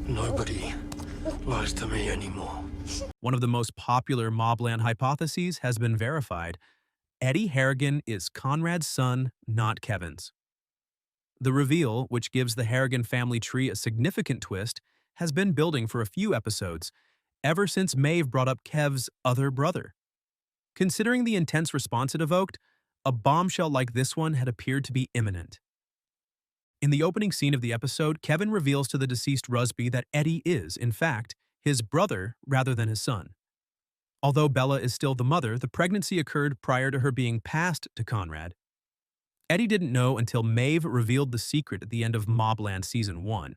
Nobody lies to me anymore. One of the most popular MobLand hypotheses has been verified. Eddie Harrigan is Conrad's son, not Kevin's. The reveal, which gives the Harrigan family tree a significant twist, has been building for a few episodes, ever since Maeve brought up Kev's other brother. Considering the intense response it evoked, a bombshell like this one had appeared to be imminent. In the opening scene of the episode, Kevin reveals to the deceased Rusby that Eddie is, in fact, his brother rather than his son. Although Bella is still the mother, the pregnancy occurred prior to her being passed to Conrad. Eddie didn't know until Maeve revealed the secret at the end of MobLand Season 1.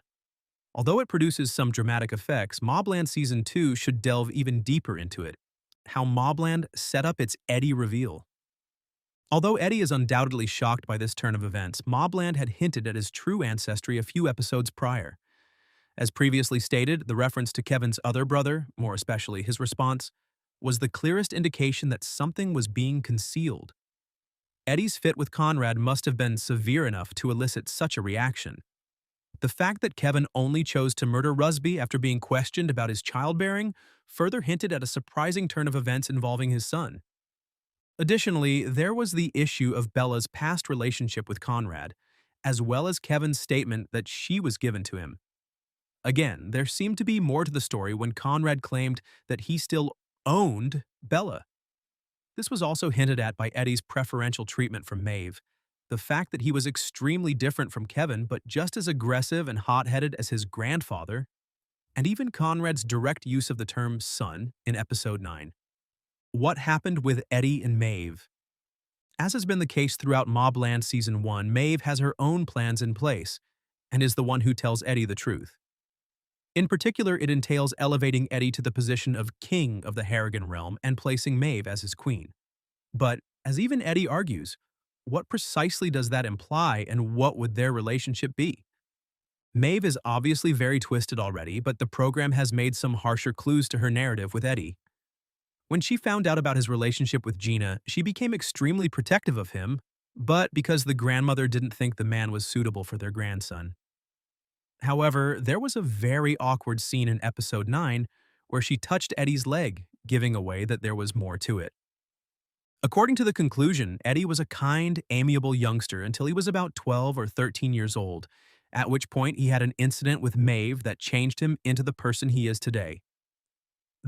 Although it produces some dramatic effects, MobLand Season 2 should delve even deeper into it, how MobLand set up its Eddie reveal. Although Eddie is undoubtedly shocked by this turn of events, MobLand had hinted at his true ancestry a few episodes prior. As previously stated, the reference to Kevin's other brother, more especially his response, was the clearest indication that something was being concealed. Eddie's fit with Conrad must have been severe enough to elicit such a reaction. The fact that Kevin only chose to murder Rusby after being questioned about his childbearing further hinted at a surprising turn of events involving his son. Additionally, there was the issue of Bella's past relationship with Conrad, as well as Kevin's statement that she was given to him. Again, there seemed to be more to the story when Conrad claimed that he still owned Bella. This was also hinted at by Eddie's preferential treatment for Maeve. The fact that he was extremely different from Kevin, but just as aggressive and hot-headed as his grandfather, and even Conrad's direct use of the term son in Episode 9. What happened with Eddie and Maeve? As has been the case throughout MobLand Season 1, Maeve has her own plans in place, and is the one who tells Eddie the truth. In particular, it entails elevating Eddie to the position of king of the Harrigan realm and placing Maeve as his queen. But, as even Eddie argues, what precisely does that imply, and what would their relationship be? Maeve is obviously very twisted already, but the program has made some harsher clues to her narrative with Eddie. When she found out about his relationship with Gina, she became extremely protective of him, but because the grandmother didn't think the man was suitable for their grandson. However, there was a very awkward scene in Episode 9 where she touched Eddie's leg, giving away that there was more to it. According to the conclusion, Eddie was a kind, amiable youngster until he was about 12 or 13 years old, at which point he had an incident with Maeve that changed him into the person he is today.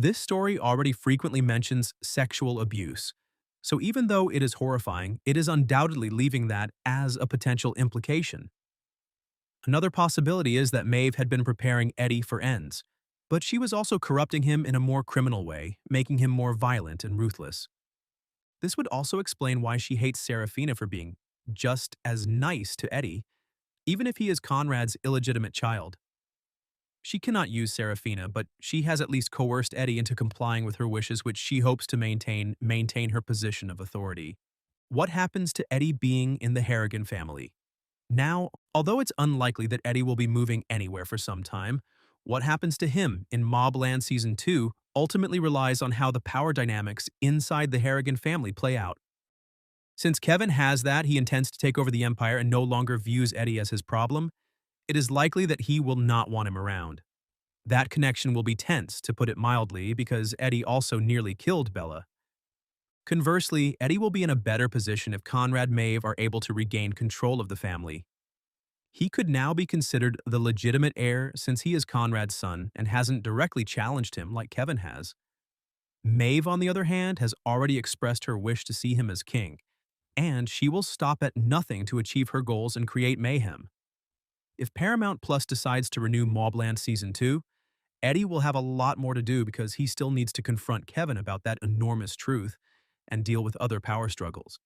This story already frequently mentions sexual abuse, so even though it is horrifying, it is undoubtedly leaving that as a potential implication. Another possibility is that Maeve had been preparing Eddie for ends, but she was also corrupting him in a more criminal way, making him more violent and ruthless. This would also explain why she hates Serafina for being just as nice to Eddie, even if he is Conrad's illegitimate child. She cannot use Serafina, but she has at least coerced Eddie into complying with her wishes, which she hopes to maintain her position of authority. What happens to Eddie being in the Harrigan family? Now, although it's unlikely that Eddie will be moving anywhere for some time, what happens to him in MobLand Season 2 ultimately relies on how the power dynamics inside the Harrigan family play out. Since Kevin has that he intends to take over the Empire and no longer views Eddie as his problem, it is likely that he will not want him around. That connection will be tense, to put it mildly, because Eddie also nearly killed Bella. Conversely, Eddie will be in a better position if Conrad and Maeve are able to regain control of the family. He could now be considered the legitimate heir since he is Conrad's son and hasn't directly challenged him like Kevin has. Maeve, on the other hand, has already expressed her wish to see him as king, and she will stop at nothing to achieve her goals and create mayhem. If Paramount Plus decides to renew MobLand Season 2, Eddie will have a lot more to do because he still needs to confront Kevin about that enormous truth and deal with other power struggles.